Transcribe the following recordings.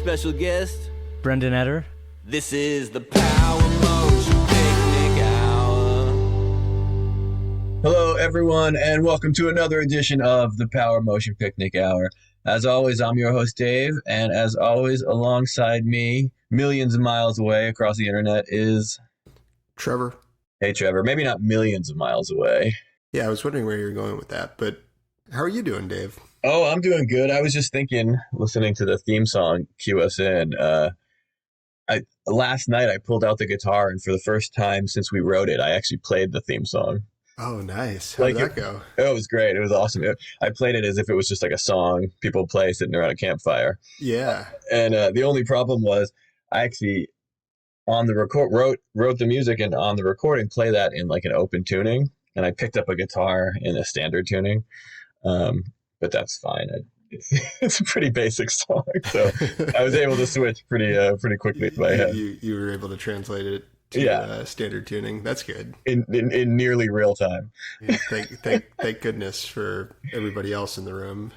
special guest, Brendan Eder. This is the Power Motion Picnic Hour. Hello, everyone, and welcome to another edition of the Power Motion Picnic Hour. As always, I'm your host, Dave, and as always, alongside me, millions of miles away across the internet, is Trevor. Hey, Trevor. Maybe not millions of miles away. Yeah, I was wondering where you were going with that, but how are you doing, Dave? Oh, I'm doing good. I was just thinking, listening to the theme song, Cue Us In. Last night, I pulled out the guitar, and for the first time since we wrote it, I actually played the theme song. Oh, nice. How did that go? It was great. It was awesome. I played it as if it was just like a song people play sitting around a campfire. Yeah. And the only problem was I actually on the record wrote the music and on the recording play that in like an open tuning, and I picked up a guitar in a standard tuning. But that's fine. It's a pretty basic song, so I was able to switch pretty quickly in my head. You were able to translate it to standard tuning. That's good. In nearly real time. Yeah, thank goodness for everybody else in the room.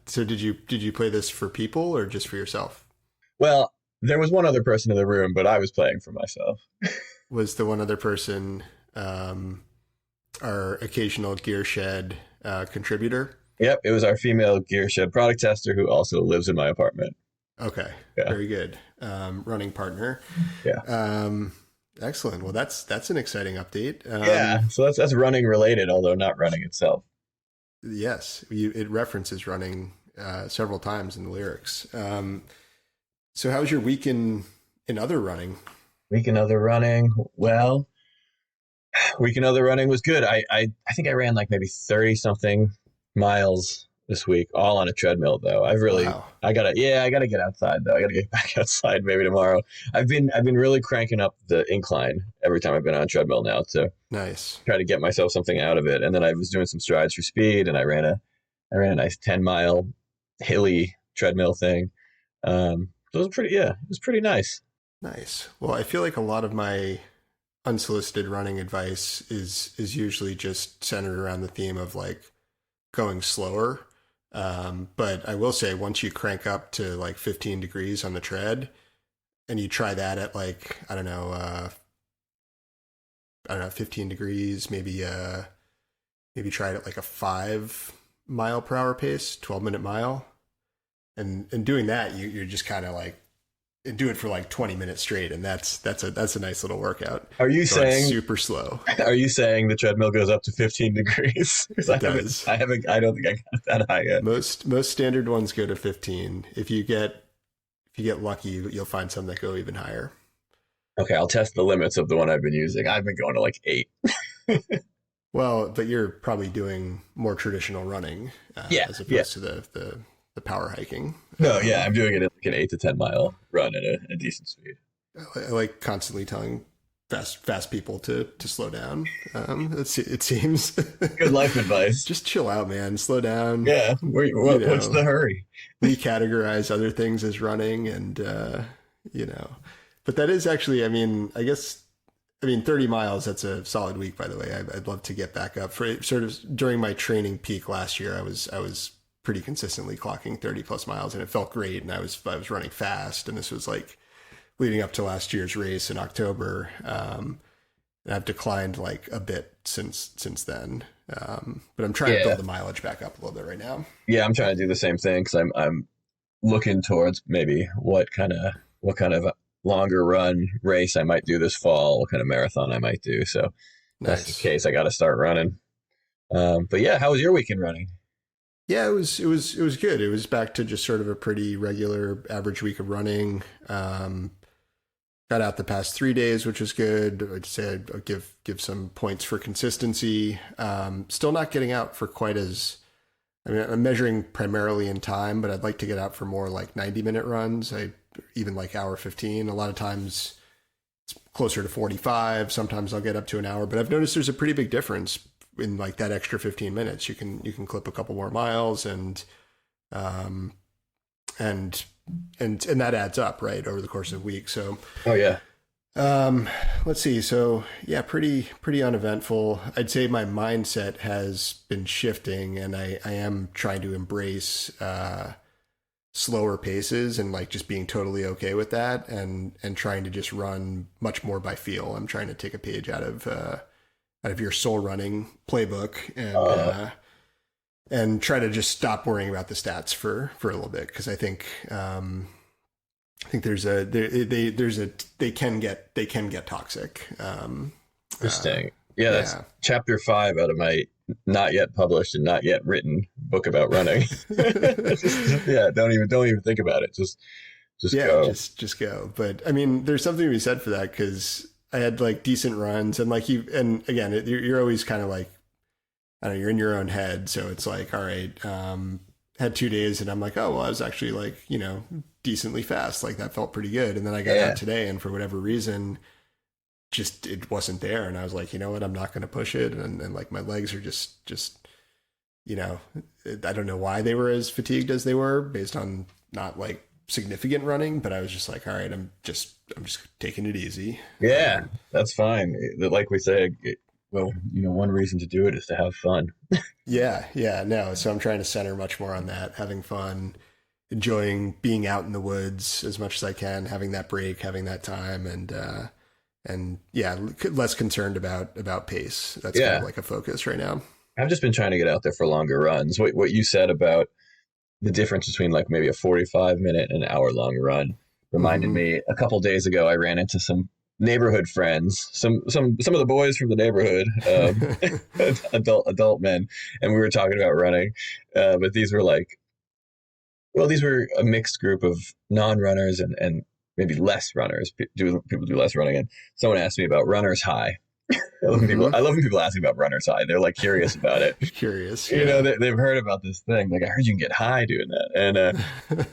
So did you play this for people or just for yourself? Well, there was one other person in the room, but I was playing for myself. Was the one other person our occasional Gear Shed contributor? Yep, it was our female Gear Shed product tester who also lives in my apartment. Okay, yeah. Very good. Running partner. Yeah. Excellent. Well, that's an exciting update. Yeah, so that's running related, although not running itself. Yes, it references running several times in the lyrics. So how was your week in other running? Week in other running? Well, week in other running was good. I think I ran like maybe 30 something miles this week, all on a treadmill though. Wow. I gotta get outside though. I gotta get back outside maybe tomorrow. I've been really cranking up the incline every time I've been on a treadmill now to nice try to get myself something out of it. And then I was doing some strides for speed, and I ran a nice 10-mile hilly treadmill thing. So it was pretty nice. Nice. Well, I feel like a lot of my unsolicited running advice is usually just centered around the theme of like going slower. But I will say once you crank up to like 15 degrees on the tread and you try that at like, I don't know, 15 degrees, maybe try it at like a 5-mile-per-hour pace, 12-minute mile. And doing that, you're just kind of like, and do it for like 20 minutes straight, and that's a nice little workout. Are you saying super slow? Are you saying the treadmill goes up to 15 degrees? It does. I don't think I got that high yet. Most standard ones go to 15. If you get lucky, you'll find some that go even higher. Okay, I'll test the limits of the one I've been using. I've been going to like 8. Well, but you're probably doing more traditional running, as opposed to the power hiking. No, yeah, I'm doing it at like an 8 to 10 mile run at a decent speed. I like constantly telling fast people to slow down. It seems good life advice. Just chill out, man. Slow down. Yeah. What's the hurry? We categorize other things as running, and but that is actually, I mean, 30 miles. That's a solid week, by the way. I'd love to get back up for sort of during my training peak last year. I was pretty consistently clocking 30 plus miles, and it felt great. And I was running fast, and this was like leading up to last year's race in October. And I've declined like a bit since then. But I'm trying to build the mileage back up a little bit right now. Yeah, I'm trying to do the same thing because I'm looking towards maybe what kind of longer run race I might do this fall, what kind of marathon I might do. So if that's the case, I got to start running. But yeah, how was your weekend running? Yeah, it was good. It was back to just sort of a pretty regular average week of running. Got out the past 3 days, which was good. I'd say I'd give some points for consistency. Still not getting out for quite as, I'm measuring primarily in time, but I'd like to get out for more like 90-minute runs. Even like hour 15. A lot of times it's closer to 45. Sometimes I'll get up to an hour, but I've noticed there's a pretty big difference in like that extra 15 minutes. You can clip a couple more miles, and that adds up, right, over the course of a week. So, oh yeah. Let's see. So yeah, pretty uneventful. I'd say my mindset has been shifting, and I am trying to embrace slower paces and like just being totally okay with that, and trying to just run much more by feel. I'm trying to take a page out of your soul running playbook, and try to just stop worrying about the stats for a little bit, because I think they can get toxic. Interesting. That's chapter 5 out of my not yet published and not yet written book about running. Don't even think about it. Just go. Just go. But I mean, there's something to be said for that, because I had like decent runs, and like and again, you're always kind of like, I don't know, you're in your own head. So it's like, all right, had 2 days and I'm like, oh, well, I was actually like, decently fast. Like that felt pretty good. And then I got out today, and for whatever reason, just, it wasn't there. And I was like, you know what, I'm not going to push it. And like my legs are just, I don't know why they were as fatigued as they were based on not like significant running, but I was just like, all right, I'm just taking it easy. Yeah, that's fine. Like we say, one reason to do it is to have fun. No. So I'm trying to center much more on that, having fun, enjoying being out in the woods as much as I can, having that break, having that time, and less concerned about pace. That's kind of like a focus right now. I've just been trying to get out there for longer runs. What you said about the difference between like maybe a 45-minute and an hour-long run reminded me. A couple days ago, I ran into some neighborhood friends, some of the boys from the neighborhood, adult men, and we were talking about running. But these were a mixed group of non-runners and maybe less runners. People do less running. And someone asked me about runner's high. I love when people ask me about runner's high. They're like curious about it. Curious. They've heard about this thing. Like, I heard you can get high doing that. And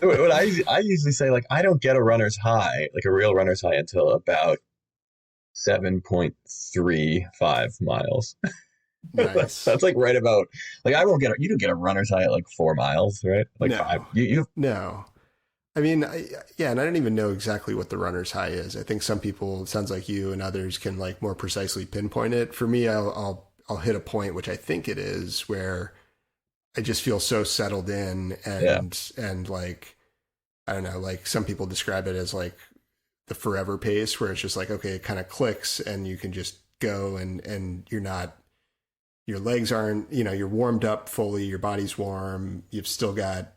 what I usually say, like, I don't get a runner's high, like a real runner's high, until about 7.35 miles. Nice. That's like right about, like, you don't get a runner's high at like 4 miles, right? Like, no. No. I mean, and I don't even know exactly what the runner's high is. I think some people, it sounds like you and others, can like more precisely pinpoint it. For me, I'll hit a point, which I think it is, where I just feel so settled in, and like, I don't know, like some people describe it as like the forever pace, where it's just like, okay, it kind of clicks and you can just go, and your legs aren't, you're warmed up fully, your body's warm, you've still got,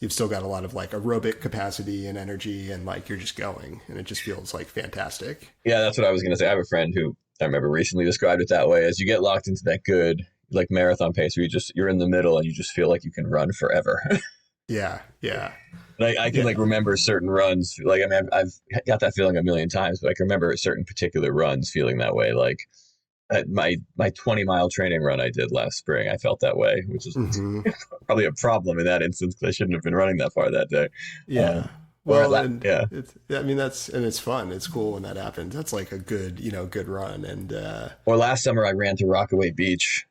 you've still got a lot of like aerobic capacity and energy, and like you're just going, and it just feels like fantastic. Yeah, that's what I was going to say. I have a friend who I remember recently described it that way, as you get locked into that good like marathon pace where you're in the middle and you just feel like you can run forever. Yeah. Like I can like remember certain runs. Like, I mean, I've got that feeling a million times, but I can remember certain particular runs feeling that way. Like at my 20-mile training run I did last spring, I felt that way, which is probably a problem in that instance, because I shouldn't have been running that far that day. Yeah. It's fun. It's cool when that happens. That's like a good run. And or last summer I ran to Rockaway Beach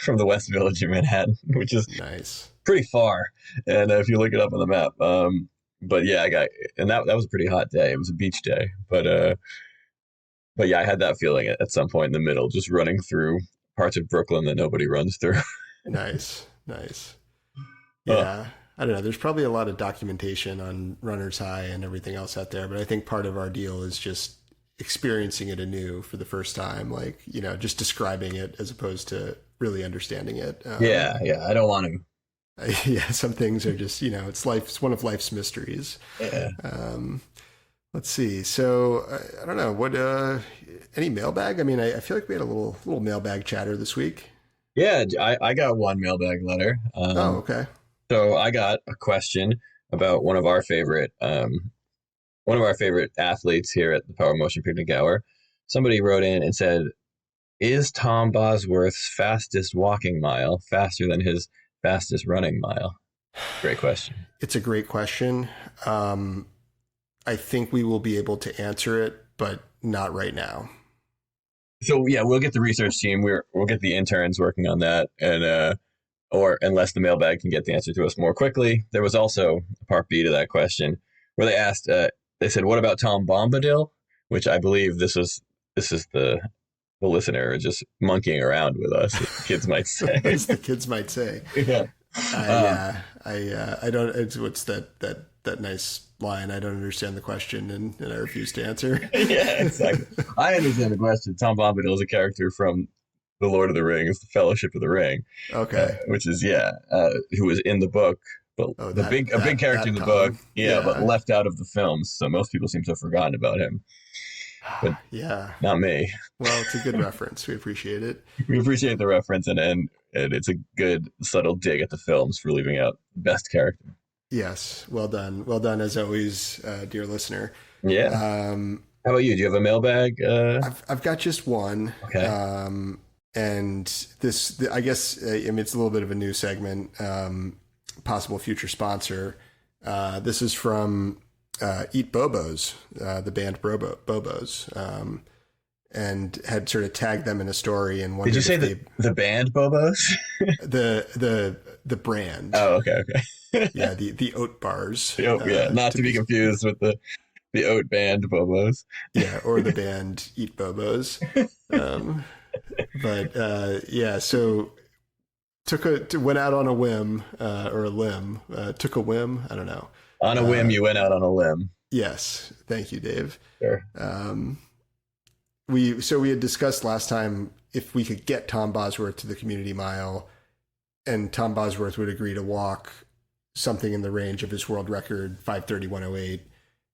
from the West Village of Manhattan, which is nice, pretty far. And if you look it up on the map, but yeah, that was a pretty hot day. It was a beach day, but yeah, I had that feeling at some point in the middle, just running through parts of Brooklyn that nobody runs through. Nice. Yeah. I don't know. There's probably a lot of documentation on runner's high and everything else out there, but I think part of our deal is just experiencing it anew for the first time, like, just describing it as opposed to really understanding it. I don't want to. Some things are just, it's one of life's mysteries. Yeah. Let's see. So I don't know what, any mailbag? I mean, I feel like we had a little mailbag chatter this week. Yeah. I got one mailbag letter. Okay. So I got a question about one of our favorite athletes here at the Power Motion Picnic Hour. Somebody wrote in and said, "Is Tom Bosworth's fastest walking mile faster than his fastest running mile?" Great question. It's a great question. I think we will be able to answer it, but not right now. So yeah, we'll get the research team. We'll get the interns working on that, and or unless the mailbag can get the answer to us more quickly. There was also a part B to that question where they asked. They said, "What about Tom Bombadil?" Which I believe this is the listener just monkeying around with us, as the kids might say. As the kids might say. Yeah. I don't. It's what's that nice line? I don't understand the question, and I refuse to answer. Yeah, exactly. I understand the question. Tom Bombadil is a character from The Lord of the Rings, The Fellowship of the Ring, Okay. which is who was in the book, but Oh, a big character in the book, Tom. but Yeah. left out of the films. So most people seem to have forgotten about him, but Yeah. not me. Well, it's a good reference. We appreciate it. We appreciate the reference, and it's a good subtle dig at the films for leaving out the best character. Yes. Well done. Well done as always, dear listener. Yeah. Um, How about you? Do you have a mailbag? I've got just one. Okay. And I guess, I mean, it's a little bit of a new segment, possible future sponsor. This is from Eat Bobos, the band Bobos, and had sort of tagged them in a story and wondered. Did you say the band Bobos? the brand? Oh, okay. Yeah, the oat bars. Not to be confused with the oat band Bobos. Yeah, or the band Eat Bobos. So went out on a whim or a limb. Took a whim. I don't know. On a whim, you went out on a limb. Yes, thank you, Dave. Sure. We had discussed last time if we could get Tom Bosworth to the community mile, and Tom Bosworth would agree to walk something in the range of his world record 5:30.108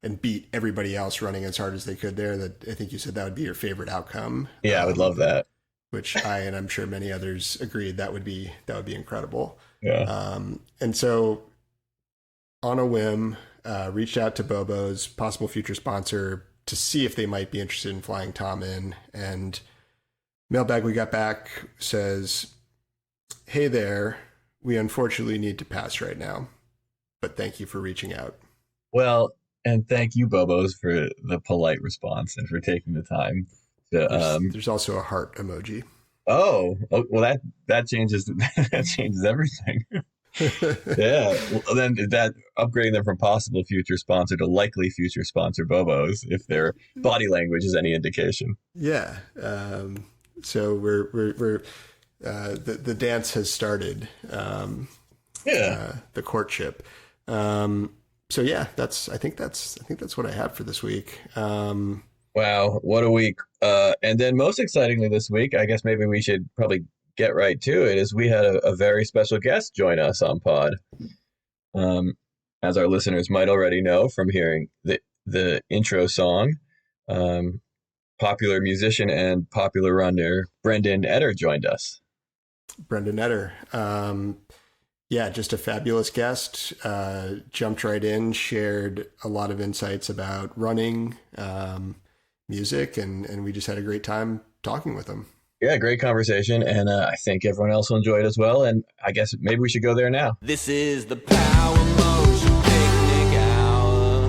and beat everybody else running as hard as they could there. That I think you said that would be your favorite outcome. Yeah, I would love that. Which and I'm sure many others agreed that would be incredible. Yeah. And so on a whim, reached out to Bobo's possible future sponsor to see if they might be interested in flying Tom in. And mailbag we got back says, "Hey there, we unfortunately need to pass right now, but thank you for reaching out." Well, and thank you, Bobos, for the polite response and for taking the time. There's also a heart emoji. Oh, well, that changes that changes everything. Yeah. Well, then that upgrading them from possible future sponsor to likely future sponsor Bobos, if their body language is any indication. Yeah. So we're the dance has started. The courtship. So yeah, I think that's what I have for this week. Wow, what a week. And then most excitingly this week, I guess maybe we should probably get right to it, is we had a very special guest join us on pod. As our listeners might already know from hearing the intro song, popular musician and popular runner Brendan Eder joined us. Brendan Eder. Yeah, just a fabulous guest. Jumped right in, shared a lot of insights about running, music, and we just had a great time talking with him. Yeah, great conversation, and I think everyone else will enjoy it as well, and I guess maybe we should go there now. This is the Power Motion Picnic Hour.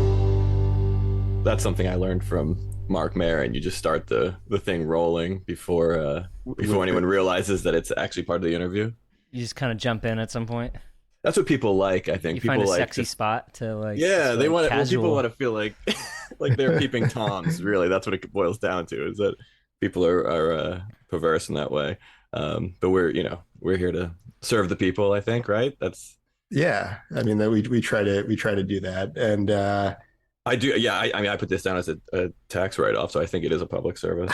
That's something I learned from Mark Maron. You just start the thing rolling before anyone realizes that it's actually part of the interview. You just kind of jump in at some point. That's what people like, I think. You people find a like sexy spot to like. Yeah, they want casual. people want to feel like like they're peeping toms. Really, that's what it boils down to. Is that people are perverse in that way. But we're here to serve the people. I think, right? That's I mean that we try to do that, and I do. Yeah, I mean I put this down as a tax write-off, so I think it is a public service.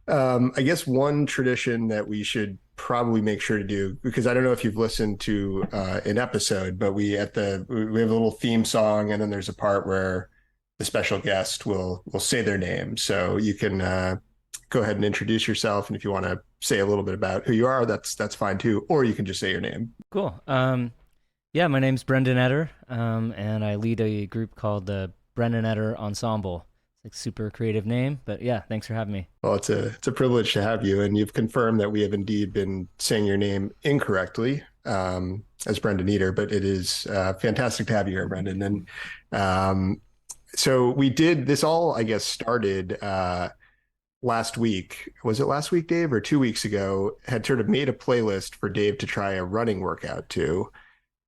I guess one tradition that we should probably make sure to do, because I don't know if you've listened to an episode, but we have a little theme song, and then there's a part where the special guest will say their name. So you can go ahead and introduce yourself, and if you want to say a little bit about who you are, that's fine too, or you can just say your name. Cool. Yeah, my name's Brendan Eder, and I lead a group called the Brendan Eder Ensemble. It's a super creative name, but yeah, thanks for having me. Well, it's a privilege to have you, and you've confirmed that we have indeed been saying your name incorrectly as Brendan Eder, but it is fantastic to have you here, Brendan. And so we did this all, I guess, started last week. Was it last week, Dave, or 2 weeks ago? Had sort of made a playlist for Dave to try a running workout to.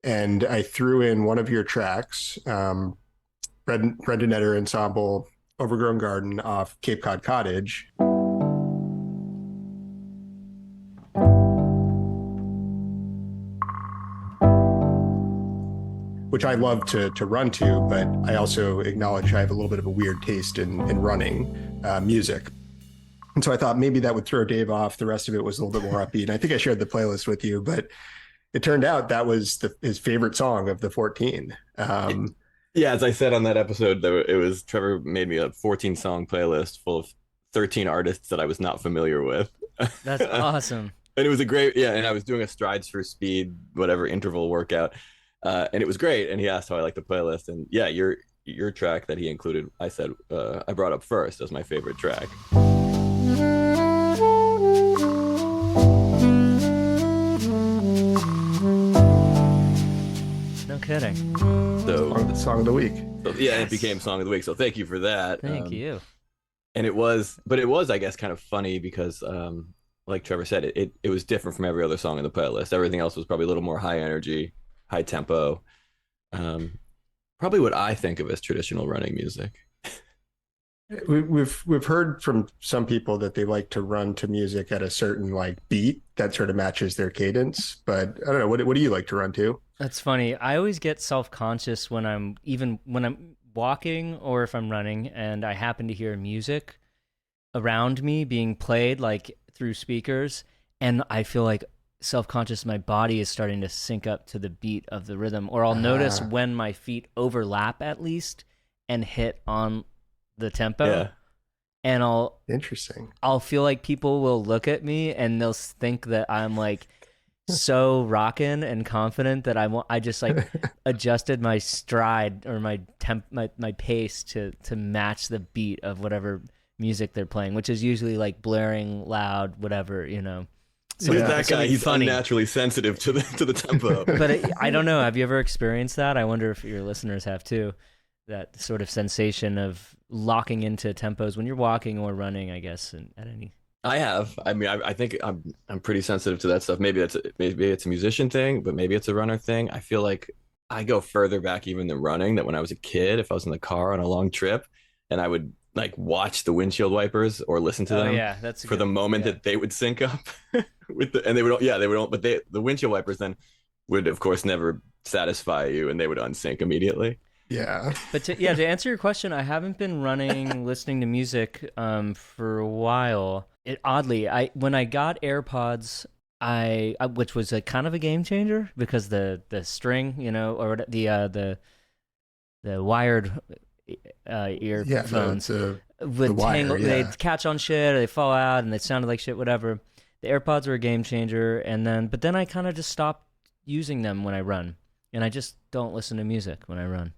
And I threw in one of your tracks, Brendan Eder Ensemble, Overgrown Garden off Cape Cod Cottage. which I love to run to, but I also acknowledge I have a little bit of a weird taste in running music. And so I thought maybe that would throw Dave off. The rest of it was a little bit more upbeat. And I think I shared the playlist with you, but it turned out that was his favorite song of the 14. Yeah, as I said on that episode, it was Trevor made me a 14-song playlist full of 13 artists that I was not familiar with. That's awesome. And it was a great, yeah. And I was doing a strides for speed, whatever interval workout, and it was great. And he asked how I liked the playlist, and yeah, your track that he included, I said I brought up first as my favorite track. No kidding. So Song of the week. So, yeah, it became Song of the Week. So thank you for that. Thank you. And it was, I guess, kind of funny because, like Trevor said, it was different from every other song in the playlist. Everything else was probably a little more high energy, high tempo. Probably what I think of as traditional running music. We've heard from some people that they like to run to music at a certain like beat that sort of matches their cadence. But I don't know. What do you like to run to? That's funny. I always get self-conscious when I'm walking or if I'm running and I happen to hear music around me being played like through speakers, and I feel like self-conscious my body is starting to sync up to the beat of the rhythm, or I'll notice when my feet overlap at least and hit on the tempo. Yeah. And I'll feel like people will look at me and they'll think that I'm like so rockin' and confident that I just like adjusted my stride or my pace to match the beat of whatever music they're playing, which is usually like blaring loud, whatever, you know. So that guy, he's unnaturally sensitive to the tempo. But I don't know. Have you ever experienced that? I wonder if your listeners have too. That sort of sensation of locking into tempos when you're walking or running, I guess, at any. I have. I mean, I think I'm pretty sensitive to that stuff. Maybe it's a musician thing, but maybe it's a runner thing. I feel like I go further back even than running. That when I was a kid, if I was in the car on a long trip, and I would like watch the windshield wipers or listen to them, that's for the moment that they would sync up with the windshield wipers then would of course never satisfy you, and they would unsync immediately. Yeah. But to answer your question, I haven't been running, listening to music for a while. When I got AirPods, which was a kind of a game changer because the string, you know, or the wired earphones would tangle. They'd catch on shit, or they fall out, and they sounded like shit. Whatever. The AirPods were a game changer, but then I kind of just stopped using them when I run, and I just don't listen to music when I run.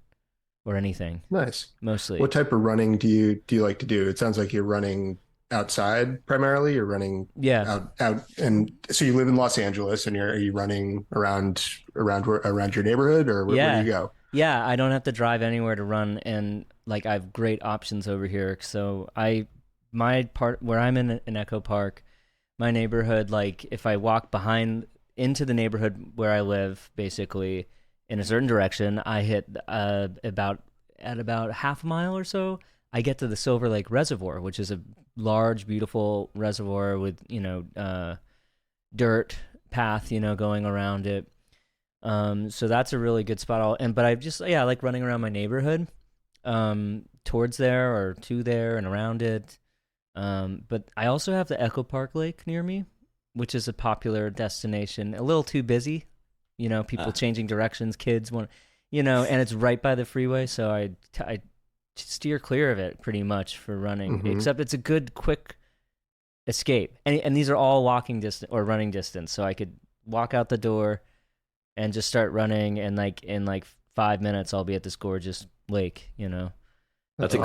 Or anything. Nice. Mostly. What type of running do you like to do? It sounds like you're running outside primarily. You're running out, and so you live in Los Angeles, and are you running around your neighborhood, or where do you go? Yeah, I don't have to drive anywhere to run, and like I have great options over here. So my part where I'm in Echo Park, my neighborhood, like if I walk behind into the neighborhood where I live, basically. In a certain direction, I hit about half a mile or so, I get to the Silver Lake Reservoir, which is a large, beautiful reservoir with, you know, dirt path, you know, going around it. So that's a really good spot. But I like running around my neighborhood, towards there or to there and around it. But I also have the Echo Park Lake near me, which is a popular destination. A little too busy. You know, people changing directions, kids want, you know, and it's right by the freeway. So I steer clear of it pretty much for running, except it's a good, quick escape. And these are all walking distance or running distance. So I could walk out the door and just start running. And like in 5 minutes, I'll be at this gorgeous lake, you know. That's a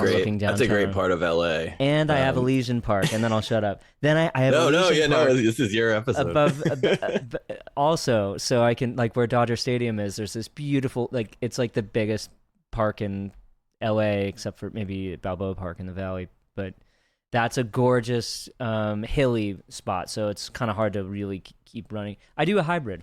great part of LA. And I have a Legion Park, and then I'll shut up. Then I have this is your episode. Also, so I can, like where Dodger Stadium is, there's this beautiful, like it's like the biggest park in LA, except for maybe Balboa Park in the Valley. But that's a gorgeous hilly spot, so it's kind of hard to really keep running. I do a hybrid.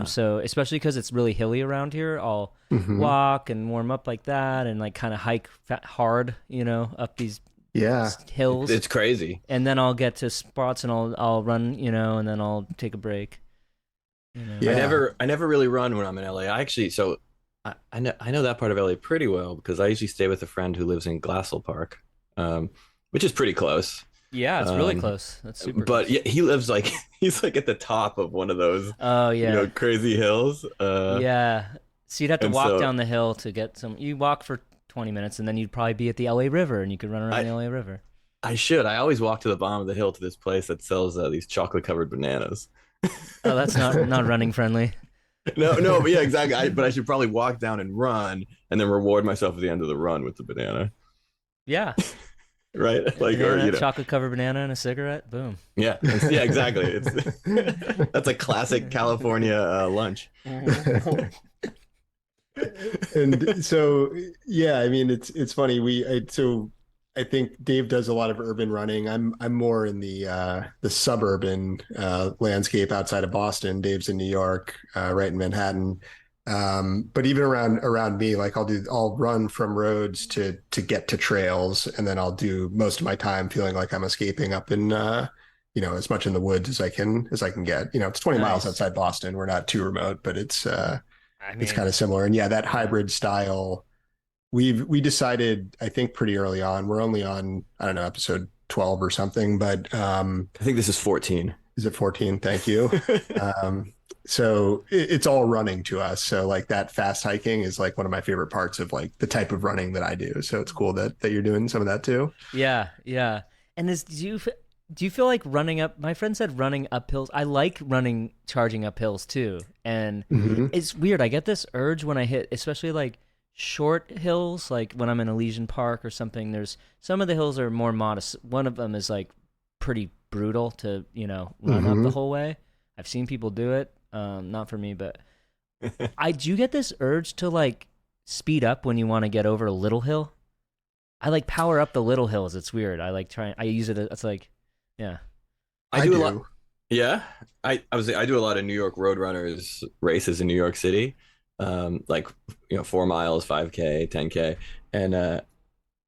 So especially because it's really hilly around here, I'll walk and warm up like that, and like kind of hike hard, you know, up these hills. It's crazy. And then I'll get to spots and I'll run, you know, and then I'll take a break. You know? I never really run when I'm in LA. I know that part of LA pretty well because I usually stay with a friend who lives in Glassell Park, um, which is pretty close. Yeah, it's really Um, close. That's super but close. yeah, he lives like he's like at the top of one of those, Oh yeah. crazy hills. Yeah. So you'd have to And walk so down the hill to get some. You walk for 20 minutes, and then you'd probably be at the LA River, and you could run around I the LA River. I should. I always walk to the bottom of the hill to this place that sells these chocolate covered bananas. Oh, that's not running friendly. No, no, but yeah, exactly. But I should probably walk down and run, and then reward myself at the end of the run with the banana, Yeah. right? Like, or Banana, chocolate covered banana, and a cigarette. Boom. yeah, yeah, exactly. That's a classic California lunch. And so yeah, I mean it's funny. So I think Dave does a lot of urban running. I'm more in the suburban landscape outside of Boston. Dave's in New York, right in Manhattan. But even around me, like I'll run from roads to get to trails, and then I'll do most of my time feeling like I'm escaping up in as much in the woods as I can get. It's 20 miles Nice. outside Boston. We're not too remote, but I it's mean, kind of similar. And yeah, that hybrid style, we decided, I think pretty early on, we're only on, I don't know, episode 12 or something, but I think this is 14. is it 14? Thank you. So it's all running to us. So like that fast hiking is like one of my favorite parts of like the type of running that I do. So it's cool that you're doing some of that too. yeah, yeah. And do you feel like running up? My friend said running up hills. I like running, charging up hills too. And Hmm. it's weird. I get this urge when I hit, especially like short hills, like when I'm in Elysian Park or something. There's some of the hills are more modest. One of them is like pretty brutal to, run up the Hmm. whole way. I've seen people do it. Not for me, but I do get this urge to like speed up when you want to get over a little hill. I like power up the little hills. It's weird. I like trying. I use it. It's like, yeah. I I do a lot. do. Yeah, I do a lot of New York road runners races in New York City, like 4 miles, 5K, 10K, and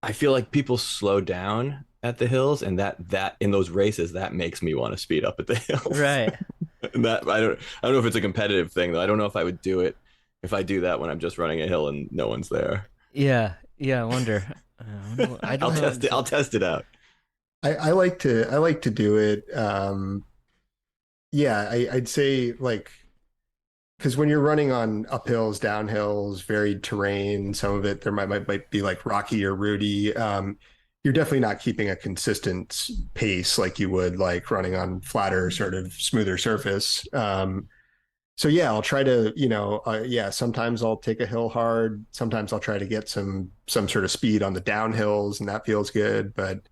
I feel like people slow down at the hills, and that in those races that makes me want to speed up at the hills. Right. And that I don't know if it's a competitive thing though. I don't know if I would do it if I do that when I'm just running a hill and no one's there. Yeah. Yeah. I wonder. I I'll don't know. test it. I'll test it out. I like to do it. Yeah, I'd say like, because when you're running on uphills, downhills, varied terrain, some of it there might be like rocky or rooty. You're definitely not keeping a consistent pace like you would like running on flatter, sort of smoother surface. So yeah, I'll try to, yeah, sometimes I'll take a hill hard. Sometimes I'll try to get some sort of speed on the downhills, and that feels good. But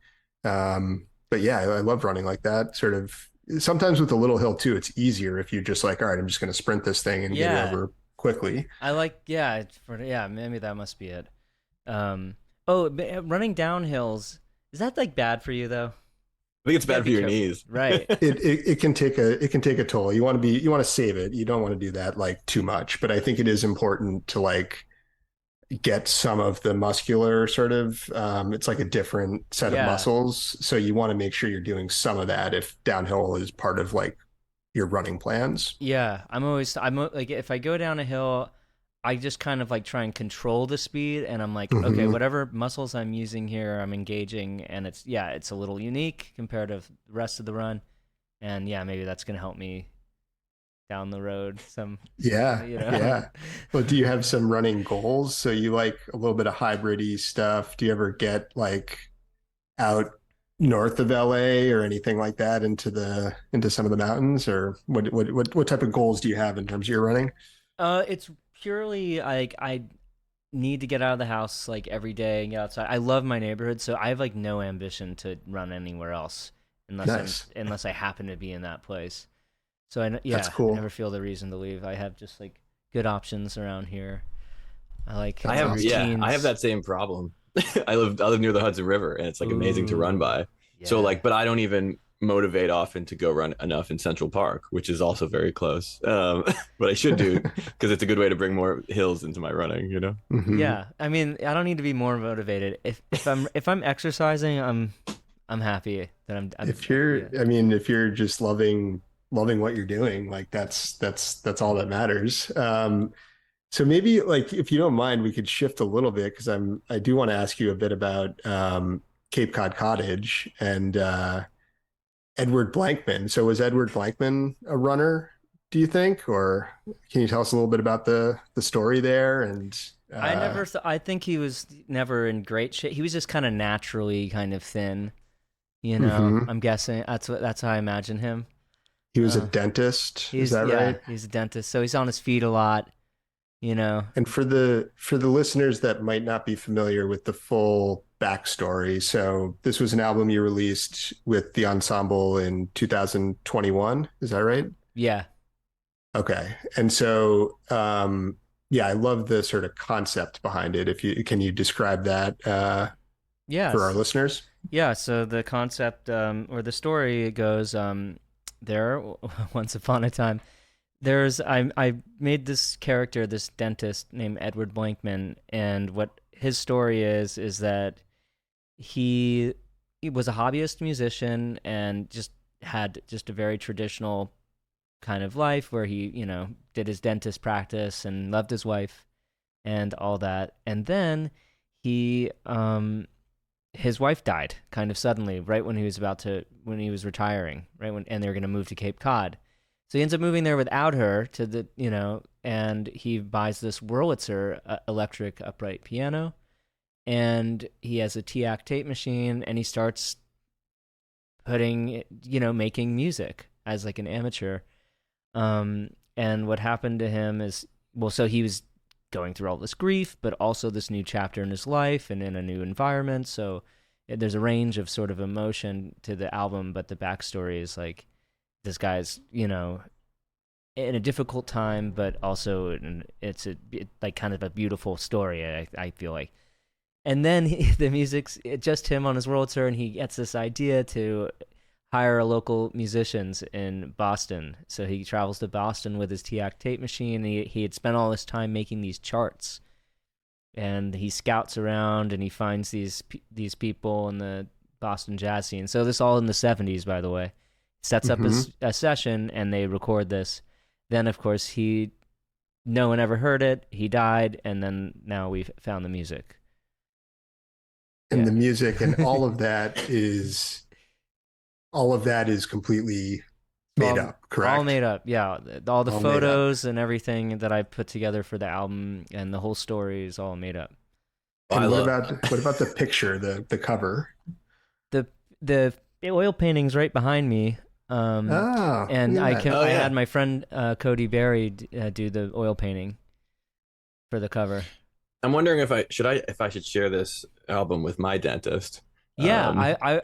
yeah, I love running like that. Sort of sometimes with a little hill too, it's easier if you're just like, all right, I'm just going to sprint this thing and get it Yeah. over quickly. I like. Yeah. Yeah. Maybe that must be it. Running down hills, is that like bad for you though? I think it's You gotta bad for be your careful. knees. Right. It can take a toll. You want to save it. You don't want to do that like too much. But I think it is important to like get some of the muscular sort of it's like a different set of Yeah. muscles. So you want to make sure you're doing some of that if downhill is part of like your running plans. Yeah. Like, if I go down a hill, I just kind of like try and control the speed, and I'm like, okay, Hmm. whatever muscles I'm using here, I'm engaging, and it's a little unique compared to the rest of the run, and yeah, maybe that's gonna help me down the road. Yeah, You know, yeah. Well, do you have some running goals? So you like a little bit of hybrid-y stuff. Do you ever get like out north of LA or anything like that into some of the mountains? Or what type of goals do you have in terms of your running? it's purely like I need to get out of the house like every day and get outside. I love my neighborhood, so I have like no ambition to run anywhere else Nice. unless I happen to be in that place. So That's I cool. never feel the reason to leave. I have just like good options around here. I like I That's have awesome. yeah, I have routines. that same problem. I live near the Hudson River and it's like amazing to run Ooh, by. So yeah. like, but I don't even motivate often to go run enough in Central Park, which is also very close. But I should do because it's a good way to bring more hills into my running. Hmm. Yeah, I mean, I don't need to be more motivated. If I'm exercising, I'm happy that I'm If you're, yeah. I mean, if you're just loving what you're doing, like that's all that matters. So maybe like if you don't mind, we could shift a little bit because I do want to ask you a bit about Cape Cod Cottage and Edward Blankman. So was Edward Blankman a runner, do you think? Or can you tell us a little bit about the story there? And I think he was never in great shape. He was just kind of naturally kind of thin, you know. Mhm. I'm guessing that's how I imagine him. He was a Uh, dentist, is that yeah, right? he's a dentist, so he's on his feet a lot, you know. And for the listeners that might not be familiar with the full backstory, so this was an album you released with the ensemble in 2021, is that right? Yeah. Okay. And so yeah, I love the sort of concept behind it. If you can you describe that for our Yes. listeners? Yeah, so the concept or the story goes there once upon a time I made this character, this dentist named Edward Blankman, and what his story is that he was a hobbyist musician and just had just a very traditional kind of life where he, you know, did his dentist practice and loved his wife and all that. And then he his wife died kind of suddenly right when when he was retiring, right when and they were going to move to Cape Cod. So he ends up moving there without her to the, you know, and he buys this Wurlitzer electric upright piano, and he has a T-Act tape machine, and he starts putting, you know, making music as like an amateur. And what happened to him is, well, so he was going through all this grief, but also this new chapter in his life and in a new environment. So there's a range of sort of emotion to the album, but the backstory is like this guy's, you know, in a difficult time, but also like kind of a beautiful story. I feel like, and then the music's just him on his Wurlitzer, and he gets this idea to hire local musicians in Boston. So he travels to Boston with his T-Act tape machine. He had spent all this time making these charts, and he scouts around and he finds these people in the Boston jazz scene. So this all in the 70s, by the way. Sets up a session, and they record this. Then, of course, no one ever heard it. He died, and then now we've found the music. And the music and all of that is completely made up, correct? All made up, yeah. All the All photos and everything that I put together for the album and the whole story is all made up. And what about the picture, the cover? The oil painting's right behind me. And yeah. I had my friend Cody Berry do the oil painting for the cover. I'm wondering if I should share this album with my dentist. Yeah,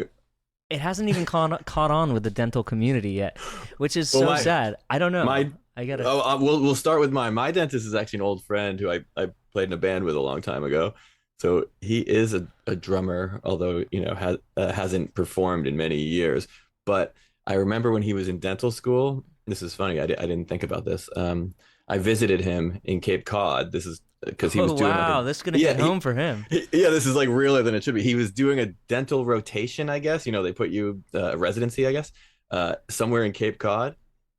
it hasn't even caught on with the dental community yet, which is sad. I don't know. We'll start with mine. My dentist is actually an old friend who I played in a band with a long time ago. So he is a drummer, although, you know, hasn't performed in many years. But I remember when he was in dental school. This is funny. I didn't think about this. I visited him in Cape Cod. This is because he was doing. Wow, this is gonna hit home for him. Yeah, this is like realer than it should be. He was doing a dental rotation, I guess. You know, they put you a residency, I guess, somewhere in Cape Cod.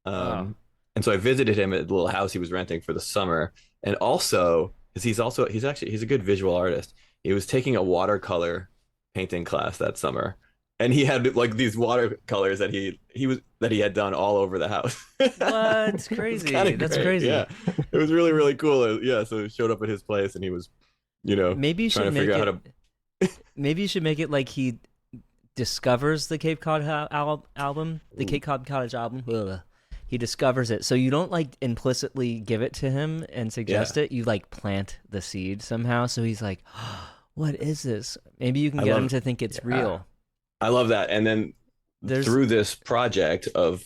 Wow. And so I visited him at the little house he was renting for the summer, and also because he's a good visual artist. He was taking a watercolor painting class that summer. And he had like these watercolors that he had done all over the house. What? Crazy. That's great. crazy. Yeah. It was really, really cool. Yeah. So it showed up at his place, and he was, you know, maybe you should make it. Maybe you should make it like he discovers the Cape Cod album, the Cape Cod Cottage album. Ugh. He discovers it, so you don't like implicitly give it to him and suggest it. You like plant the seed somehow, so he's like, oh, "What is this?" Maybe you can get him to think it's real. I love that. And then through this project of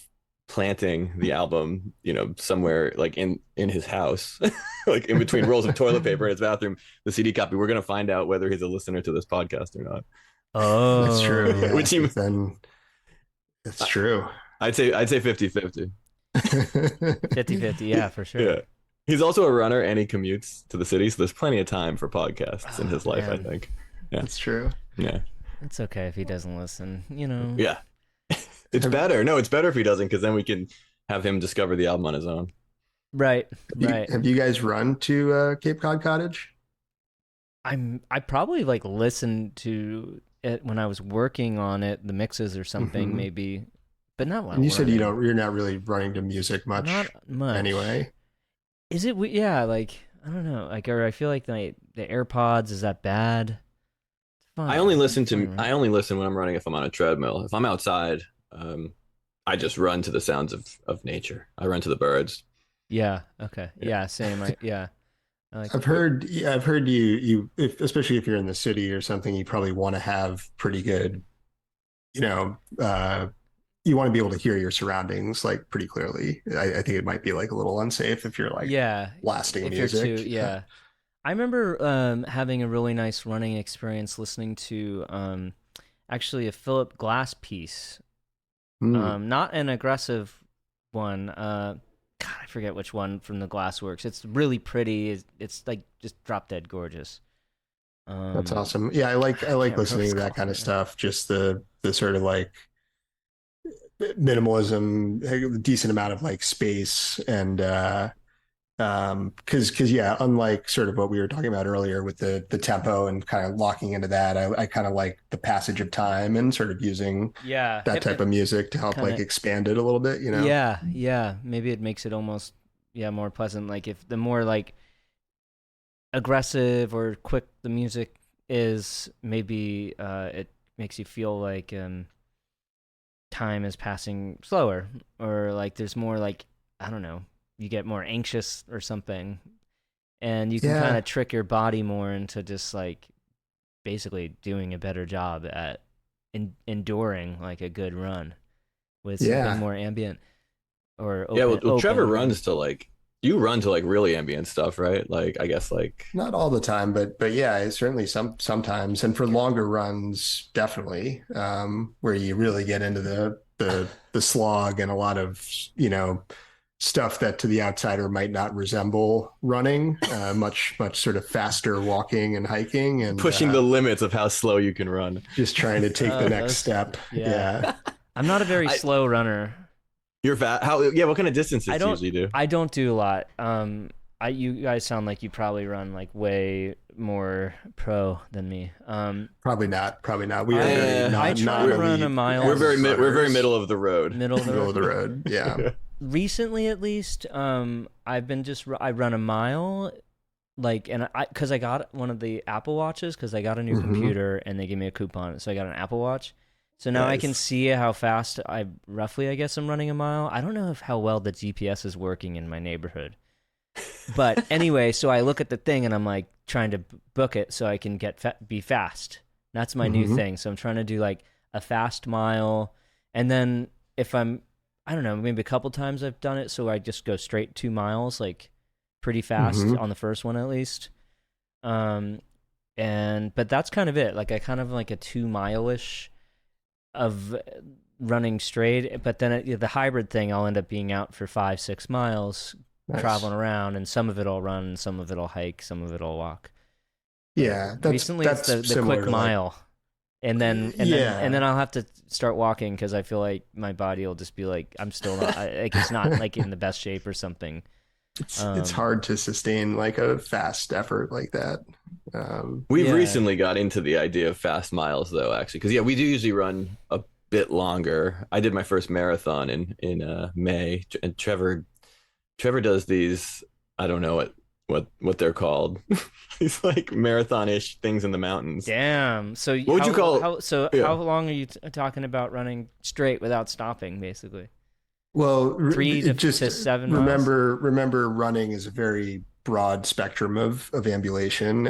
planting the album, you know, somewhere like in his house, like in between rolls of toilet paper in his bathroom, the CD copy, we're going to find out whether he's a listener to this podcast or not. Oh, that's true. Yeah. Then it's true. I'd say 50-50. 50-50, yeah, for sure. Yeah. He's also a runner, and he commutes to the city, so there's plenty of time for podcasts in his life, man. I think. Yeah. That's true. Yeah. It's okay if he doesn't listen, you know. Yeah. It's better. No, it's better if he doesn't, because then we can have him discover the album on his own. Right, right. Have you guys run to Cape Cod Cottage? I probably like listened to it when I was working on it, the mixes or something Hmm. maybe, but not while And you said running. you're not really running to music Not much much. anyway. Is it? Yeah, like I don't know. Like, or I feel like the AirPods is that bad? It's fine. It's fine, right? I only listen when I'm running if I'm on a treadmill. If I'm outside, I just run to the sounds of nature. I run to the birds. Yeah. Okay. Yeah. Yeah. Same. Yeah. I like I've that. heard, yeah, I've heard especially if you're in the city or something, you probably want to have pretty good, you know, you want to be able to hear your surroundings like pretty clearly. I think it might be like a little unsafe if you're like Yeah. blasting If you're too. music. Yeah. I remember having a really nice running experience listening to actually a Philip Glass piece. Mm, Not an aggressive one. God, I forget which one from the Glassworks. It's really pretty. It's like just drop dead gorgeous. that's Um, awesome. Yeah, I I like can't remember what listening it's to that called kind of right now. stuff. Just the sort of like minimalism, a decent amount of like space and because yeah, unlike sort of what we were talking about earlier with the tempo and kind of locking into that, I kind of like the passage of time and sort of using Yeah, that type of music to help kind like of. expand it a little bit, you know? Yeah, yeah. Maybe it makes it almost more pleasant. Like if the more like aggressive or quick the music is, maybe it makes you feel like time is passing slower, or like there's more like I don't know, you get more anxious or something, and you can kind Yeah, of trick your body more into just like basically doing a better job at enduring like a good run with something yeah. more ambient or Yeah, well, Trevor open really. runs to like you run to like really ambient stuff, right? Like I guess like Not all the time, but yeah, it's certainly sometimes, and for longer runs, definitely, where you really get into the slog and a lot of stuff that to the outsider might not resemble running, much sort of faster walking and hiking, and pushing the limits of how slow you can run. just trying to take the next Those, step. yeah. Yeah. I'm not a very I slow runner. You're fat. How? Yeah. What kind of I distances do you don't usually do? I don't do a lot. You guys sound like you probably run like way more pro than me. Probably not. Probably not. We are very Eh, I try to we're run a non-elite mile avid we're very runners. middle of the road. middle of the Middle of road. the road. Yeah. Recently, at least, I've been I run a mile, like, and because I got one of the Apple Watches because I got a new Hmm. computer and they gave me a coupon, so I got an Apple Watch. So now I can Nice. see how fast I roughly, I guess, I'm running a mile. I don't know if how well the GPS is working in my neighborhood. But anyway, so I look at the thing and I'm like trying to book it so I can be fast. That's my new Hmm. thing. So I'm trying to do like a fast mile, and then if I don't know, maybe a couple times I've done it, so I just go straight 2 miles, like pretty fast Hmm. on the first one at least. Um, and but that's kind of it. Like I kind of like a 2 mile ish of running straight, but then the hybrid thing, I'll end up being out for 5 6 miles Nice. traveling around, and some of it I'll run, some of it I'll hike, some of it I'll walk. But Yeah, recently it's that's the similar quick to like mile, and then yeah. I'll have to start walking because I feel like my body will just be like I'm still not like it's not like in the best shape or something. It's Um, hard to sustain like a fast effort like that. We've yeah, recently got into the idea of fast miles, though, actually, because yeah, we do usually run a bit longer. I did my first marathon in May, and Trevor does these. I don't know what they're called. These like marathon-ish things in the mountains. damn. So What would you call? how Yeah, long are you talking about running straight without stopping, basically? well, Three it to just 7 miles. remember running is a very broad spectrum of ambulation.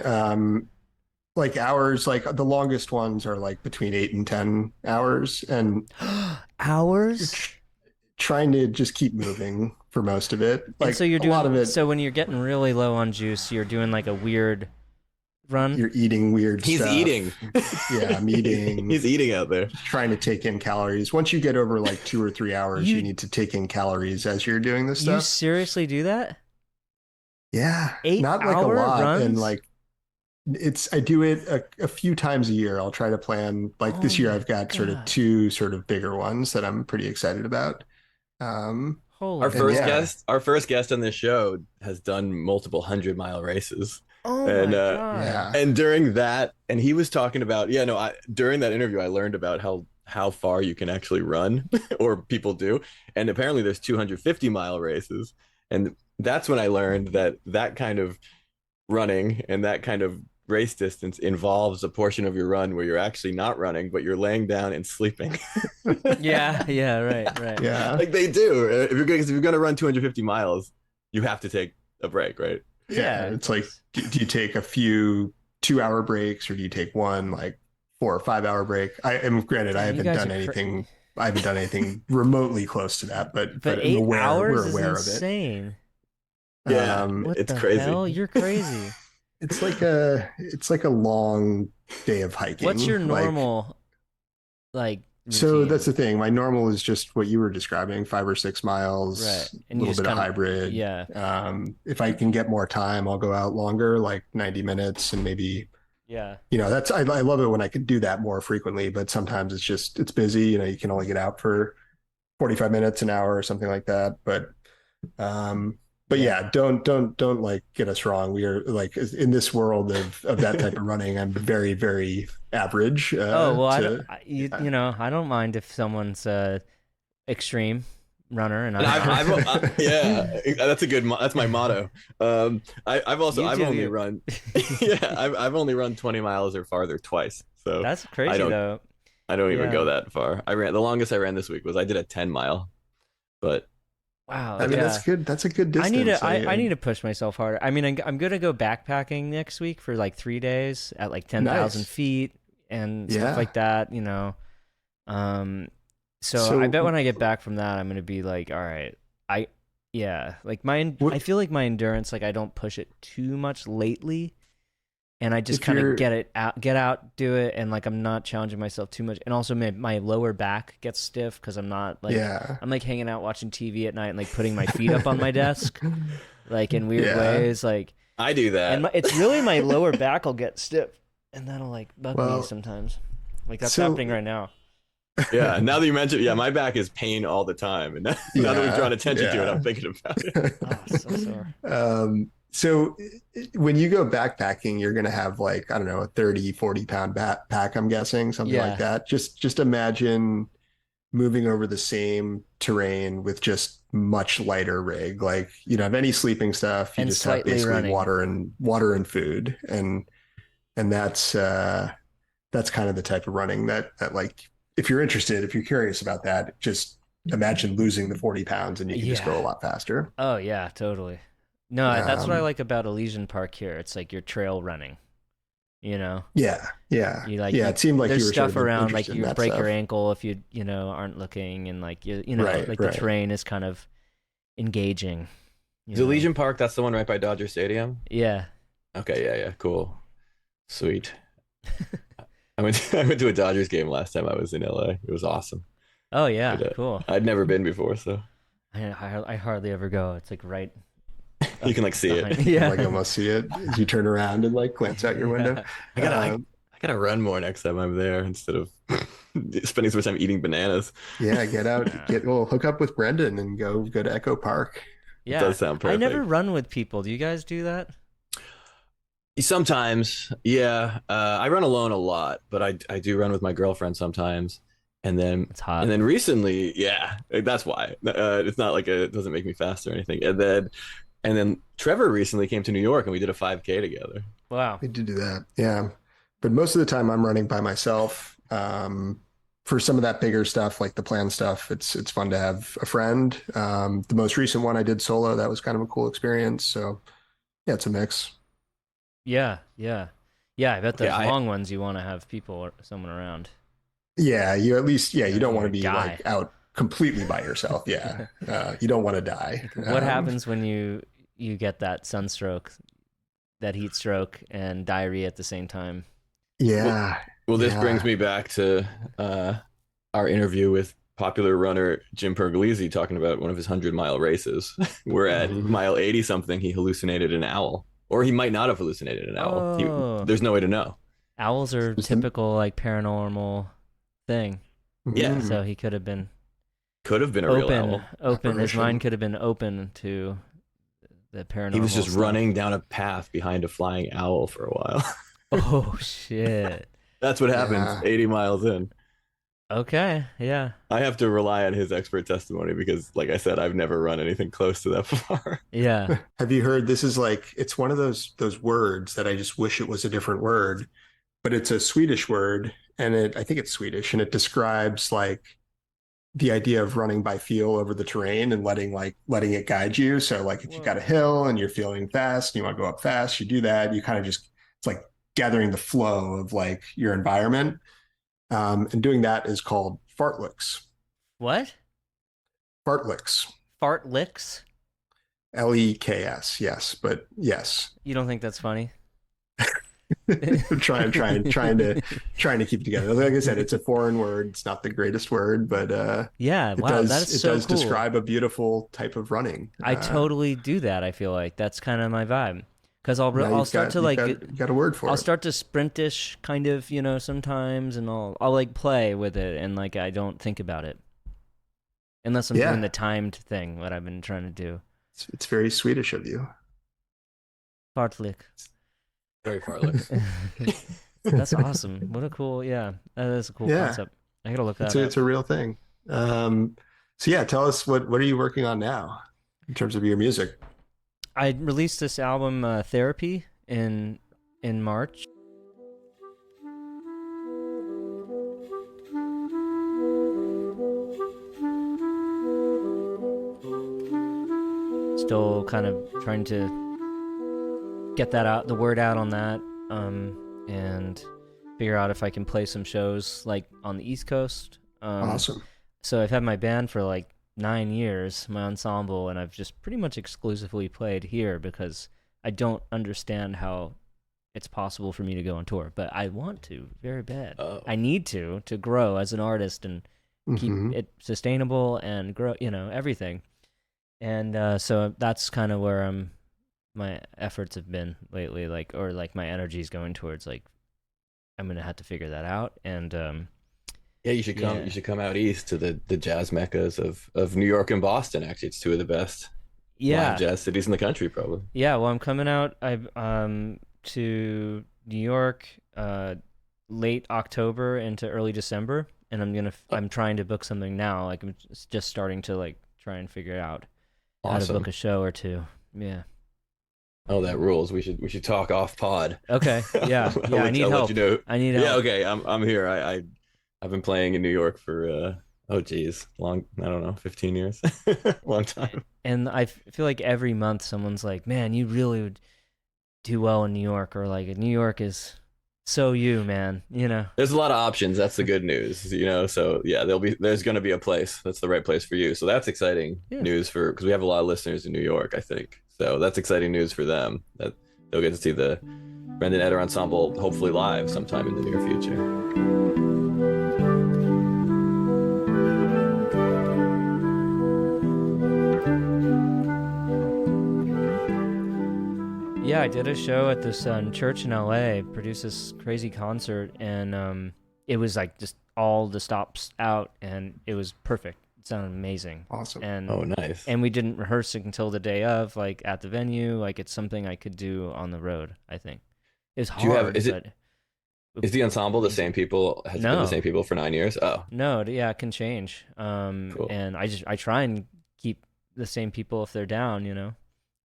Like hours, like the longest ones are like between 8 and 10 hours, and you're Hours. trying to just keep moving for most of it. And Like so you're a lot of doing it, so when you're getting really low on juice, you're doing like a weird run. you're eating weird he's eating. stuff. Yeah, I'm eating, He's eating out there. just trying to take in calories. Once you get over like 2 or 3 hours, you You need to take in calories as you're doing this you stuff. seriously do that? Yeah, Eight not like a hour lot. And runs? like I do it a few times a year. I'll try to plan like Oh this year my I've got sort of god. two sort of bigger ones that I'm pretty excited about. Um, Holy Our first guest on this show has done multiple 100-mile races. Oh And, my god. Yeah. And during that, and he was talking about, during that interview, I learned about how far you can actually run, or people do. And apparently there's 250-mile races. And that's when I learned that kind of running and that kind of race distance involves a portion of your run where you're actually not running, but you're laying down and sleeping. Yeah, right. Yeah. Like they do. If you're going to run 250 miles, you have to take a break, right? Yeah. It's like, do you take a few 2-hour breaks, or do you take one like 4 or 5 hour break? I am granted, I haven't done anything. I haven't done anything remotely close to that, but I'm 8 aware, hours we're aware is insane. of it. Yeah. What It's the crazy. hell? You're crazy. It's like a long day of hiking. What's your Like, normal so routine? that's the thing. My normal is just what you were describing, 5 or 6 miles, Right. a And you little just bit of kinda- hybrid. Yeah. If I can get more time, I'll go out longer, like 90 minutes, and maybe, Yeah. I love it when I can do that more frequently, but sometimes it's busy, you can only get out for 45 minutes, an hour, or something like that. But yeah, don't like get us wrong. We are like in this world of that type of running. I'm very, very average. Oh, well, I don't mind if someone's extreme runner and that's my motto. I've only run 20 miles or farther twice. So That's crazy though. I don't even Yeah. go that far. The longest I ran this week I did a 10-mile, but Wow. I mean, that's good. That's a good distance. I need to push myself harder. I mean, I'm gonna go backpacking next week for like 3 days at like 10,000 Nice. feet and Yeah. stuff like that. So I bet when I get back from that, I'm gonna be like, all right, I feel like my endurance, like I don't push it too much lately, and I just kind of get out, do it, and like I'm not challenging myself too much, and also my lower back gets stiff because I'm not like I'm like hanging out watching TV at night and like putting my feet up on my desk, like in weird ways, like I do that, and it's really my lower back will get stiff, and that'll like bug me sometimes, like that's happening right now. Yeah, now that you mentioned, my back is pain all the time, and now that we've drawn attention to it, I'm thinking about it. Oh, so sore. So when you go backpacking, you're going to have like, I don't know, a 30, 40 pound backpack, I'm guessing, something like that. Just imagine moving over the same terrain with just much lighter rig. Like you don't have any sleeping stuff. You And just have slightly basically running. water and food. And that's kind of the type of running that like, if you're interested, if you're curious about that, just imagine losing the 40 pounds and you can just go a lot faster. Oh yeah, totally. No, that's what I like about Elysian Park here. It's like you're trail running, Yeah. It seemed like there's you were stuff sort of around, like interested in you that break your stuff. ankle if you aren't looking, and like the Right. terrain is kind of engaging. Is Elysian Park, that's the one right by Dodger Stadium? Yeah. Okay, yeah, cool, sweet. I went to a Dodgers game last time I was in LA. It was awesome. Oh yeah, cool. I'd never been before, so I hardly ever go. It's like right. you can like see it. Yeah. Like almost see it as you turn around and like glance out your window. I gotta run more next time I'm there instead of spending so much time eating bananas. Yeah, get out, hook up with Brendan and go to Echo Park. Yeah. It does sound perfect. I never run with people. Do you guys do that? Sometimes, yeah. I run alone a lot, but I do run with my girlfriend sometimes. And then It's hot. And then recently, yeah, that's why. It's not like it doesn't make me fast or anything. And then Trevor recently came to New York and we did a 5K together. Wow. We did do that. Yeah. But most of the time I'm running by myself. For some of that bigger stuff, like the planned stuff, it's fun to have a friend. The most recent one I did solo. That was kind of a cool experience. So yeah, it's a mix. Yeah. I bet those Yeah, long ones you want to have people or someone around. Yeah, you at least, you don't want to be die. like out completely by yourself. Yeah. You don't want to die. What happens when you get that sunstroke, that heat stroke, and diarrhea at the same time? Yeah. Well, this brings me back to our interview with popular runner Jim Pergolesi talking about one of his 100-mile races. We're at mile 80 something. He hallucinated an owl, or he might not have hallucinated an owl. Oh. There's no way to know. Owls are typical like paranormal thing. Yeah. So he could have been. Could have been a real open, owl. open. His Apparition. mind could have been open to the paranormal. He was just stuff. running down a path behind a flying owl for a while. Oh shit. That's what happens Yeah. 80 miles in. Okay, yeah, I have to rely on his expert testimony because, like I said, I've never run anything close to that far. yeah. Have you heard? This is like, it's one of those words that I just wish it was a different word, but it's a Swedish word, and I think it's Swedish, and it describes like the idea of running by feel over the terrain and letting it guide you. So like if you got a hill and you're feeling fast and you want to go up fast, you do that. You kind of just, it's like gathering the flow of like your environment. And doing that is called fartleks. What? Fartleks. Fart licks? Leks. Yes, but yes. You don't think that's funny? trying to keep it together. Like I said, it's a foreign word. It's not the greatest word, but Yeah, wow, that's so does cool. describe a beautiful type of running. I totally do that. I feel like that's kind of my vibe. Because I'll start to like you got a word for I'll it. start to sprintish kind of, sometimes, and I'll like play with it, and like I don't think about it unless I'm doing the timed thing, what I've been trying to do. It's very Swedish of you. Fartlick. Very fartlek. That's awesome. What a cool, that is a cool concept. I gotta look that up. It's a real thing. So yeah, tell us what are you working on now in terms of your music? I released this album, Therapy, in March. Still kind of trying to get that out, the word out on that, and figure out if I can play some shows like on the East Coast. Awesome. So I've had my band for like 9 years, my ensemble, and I've just pretty much exclusively played here because I don't understand how it's possible for me to go on tour, but I want to very bad. Oh. I need to grow as an artist and keep it sustainable and grow, everything. And so that's kind of where my efforts have been lately, or my energy is going towards, like, I'm gonna have to figure that out. And Yeah, you should come. Yeah. You should come out east to the jazz meccas of New York and Boston. Actually, it's two of the best live jazz cities in the country, probably. Yeah, well, I'm coming out to New York late October into early December, and I'm trying to book something now. Like, I'm just starting to like try and figure out how to Awesome. book a show or two. Yeah. Oh, that rules. We should talk off pod. Okay. Yeah. Yeah. I need I'll help. let you know. I need help. Yeah. Okay. I'm here. I've been playing in New York for long. I don't know, 15 years. Long time. And I feel like every month someone's like, "Man, you really would do well in New York," or like, "New York is so you, man." There's a lot of options. That's the good news. So yeah, there's going to be a place that's the right place for you. So that's exciting news because we have a lot of listeners in New York, I think. So that's exciting news for them that they'll get to see the Brendan Eder Ensemble hopefully live sometime in the near future. Yeah, I did a show at this church in LA, produced this crazy concert, and it was like just all the stops out, and it was perfect. It sounded amazing. Awesome. And Oh, nice. and we didn't rehearse it until the day of, like at the venue. Like, it's something I could do on the road, I think. It's Do you have- hard. Is the ensemble the same people? Has it been No. the same people for 9 years? Oh, No, yeah, it can change. Cool. And I try and keep the same people if they're down, yeah,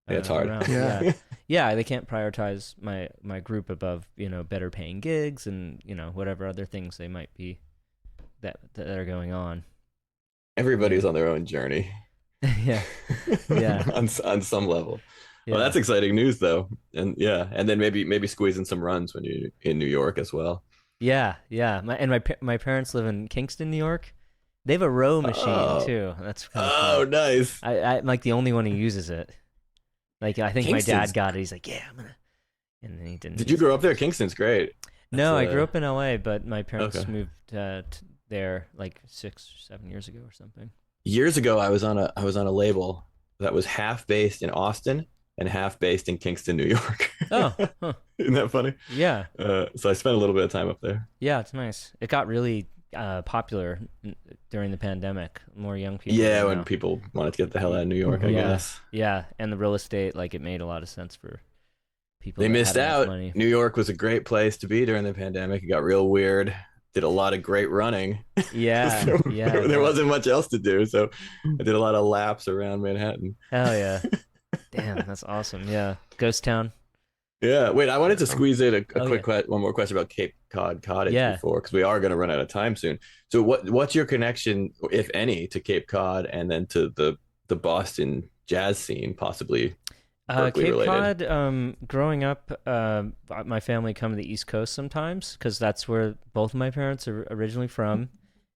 it's hard. around. Yeah. Yeah, they can't prioritize my group above, better paying gigs and, whatever other things they might be that are going on. Everybody's on their own journey. Yeah. Yeah. on some level. Yeah. Well, that's exciting news, though, and then maybe squeeze in some runs when you're in New York as well. Yeah. My parents live in Kingston, New York. They have a row machine too. That's kind of fun. Nice. I'm like the only one who uses it. Like, I think my Kingston's- dad got it. He's like, "Yeah, I'm gonna," and then he didn't. Did you grow up there? Kingston's great. No, That's, I grew up in LA, but my parents Okay. moved there like 6 or 7 years ago or something. Years ago, I was on a label that was half based in Austin and half based in Kingston, New York. Oh, huh. Isn't that funny? Yeah. So I spent a little bit of time up there. Yeah, it's nice. It got really popular during the pandemic. More young people. Yeah, you when know. people wanted to get the hell out of New York, I yeah, guess. yeah, and the real estate, like it made a lot of sense for people. They that missed had enough out. Money. New York was a great place to be during the pandemic. It got real weird. Did a lot of great running. Yeah, there wasn't much else to do, so I did a lot of laps around Manhattan. Hell yeah. Damn, that's awesome. Yeah. Ghost Town. Yeah. Wait, I wanted to squeeze in a quick yeah. one more question about Cape Cod Cottage Yeah. before, because we are going to run out of time soon. So what's your connection, if any, to Cape Cod and then to the Boston jazz scene, possibly Berkeley Cape related? Cod, growing up, my family come to the East Coast sometimes because that's where both of my parents are originally from.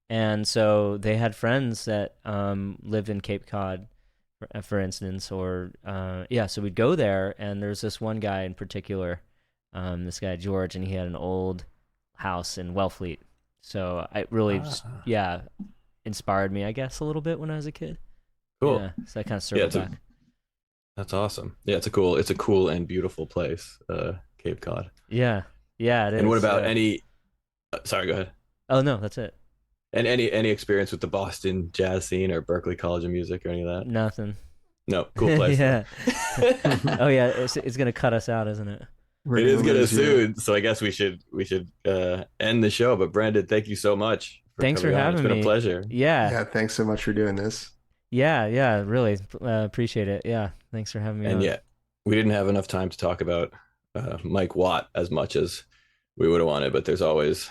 And so they had friends that lived in Cape Cod, for instance, or so we'd go there, and there's this one guy in particular, this guy George, and he had an old house in Wellfleet. So it really just, inspired me, I guess, a little bit when I was a kid. Cool. Yeah, so I kind of circled back. That's awesome. Yeah, it's a cool and beautiful place, Cape Cod. Yeah, it is. And what about any? Sorry, go ahead. Oh no, that's it. And any experience with the Boston jazz scene or Berkeley College of Music or any of that? Nothing. No, cool place. Yeah. Oh yeah, it's gonna cut us out, isn't it? It is gonna soon. So I guess we should end the show. But Brendan, thank you so much. Thanks for having me. It's been a pleasure. Yeah, thanks so much for doing this. Yeah, really appreciate it. Yeah, thanks for having me. And on. We didn't have enough time to talk about Mike Watt as much as we would have wanted, but there's always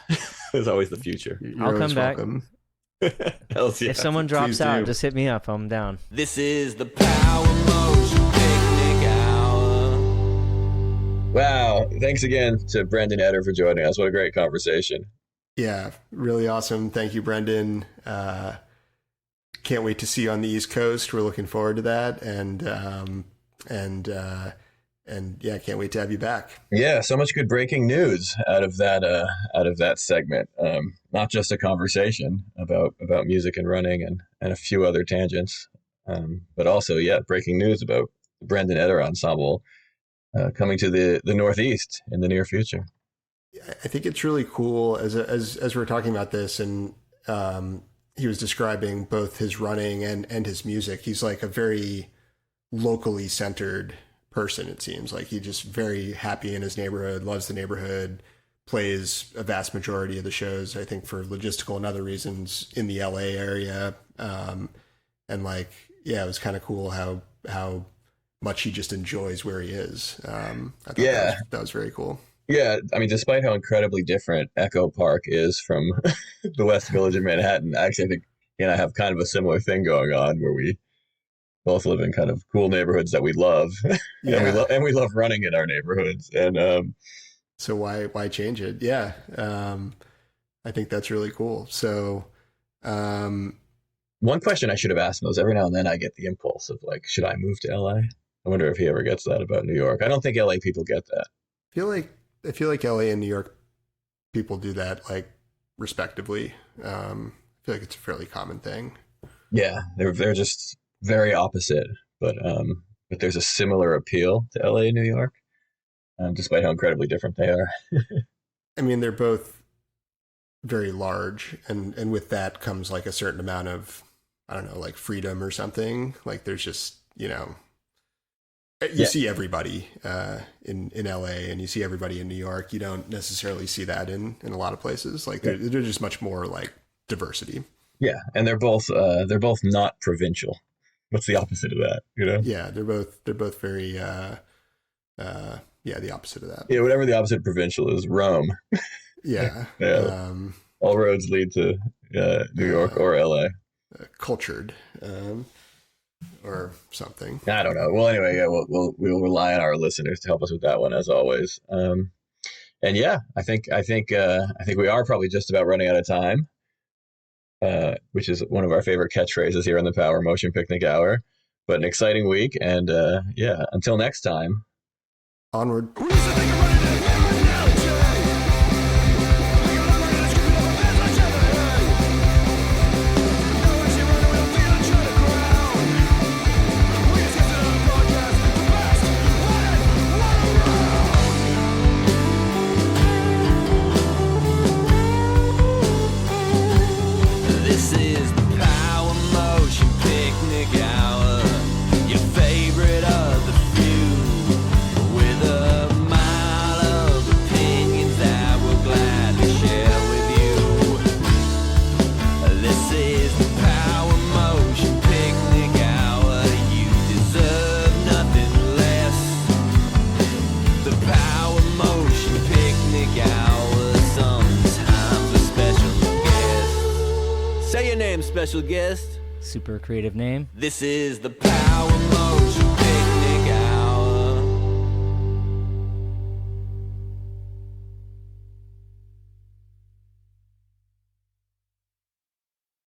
the future. I'll come back. Hells yeah. If someone drops out, just hit me up. I'm down. This is the Power Motion Picnic Hour. Wow. Thanks again to Brendan Eder for joining us. What a great conversation. Yeah, really awesome. Thank you, Brendan. Can't wait to see you on the East Coast. We're looking forward to that. And can't wait to have you back. Yeah, so much good breaking news out of that segment. Not just a conversation about music and running and a few other tangents, but also breaking news about the Brendan Eder Ensemble coming to the Northeast in the near future. I think it's really cool as we're talking about this, and he was describing both his running and his music. He's like a very locally centered person. It seems like he's just very happy in his neighborhood, loves the neighborhood, plays a vast majority of the shows, I think for logistical and other reasons, in the LA area. And it was kind of cool how much he just enjoys where he is. I thought that was very cool. Yeah, I mean, despite how incredibly different Echo Park is from the West Village of Manhattan, actually, I think he and I have kind of a similar thing going on where we both live in kind of cool neighborhoods that we love, and we love running in our neighborhoods. And so why change it? Yeah, I think that's really cool. So, one question I should have asked him was, every now and then I get the impulse of like, should I move to LA? I wonder if he ever gets that about New York. I don't think LA people get that. I feel like LA and New York people do that like respectively. I feel like it's a fairly common thing. Yeah, they're just very opposite, but there's a similar appeal to LA and New York, despite how incredibly different they are. I mean, they're both very large, and with that comes like a certain amount of, I don't know, like freedom or something. Like there's just, you see everybody in LA, and you see everybody in New York. You don't necessarily see that in a lot of places. Like they're just much more like diversity. Yeah, and they're both not provincial. What's the opposite of that? Yeah, they're both very the opposite of that. Yeah, whatever the opposite of provincial is, Rome. Yeah. All roads lead to New York or LA. Cultured. Or something. I don't know. Well, anyway, we'll rely on our listeners to help us with that one, as always. I think we are probably just about running out of time, which is one of our favorite catchphrases here in the Power Motion Picnic Hour. But an exciting week, and until next time, onward. special guest. Super creative name. This is the Power Motion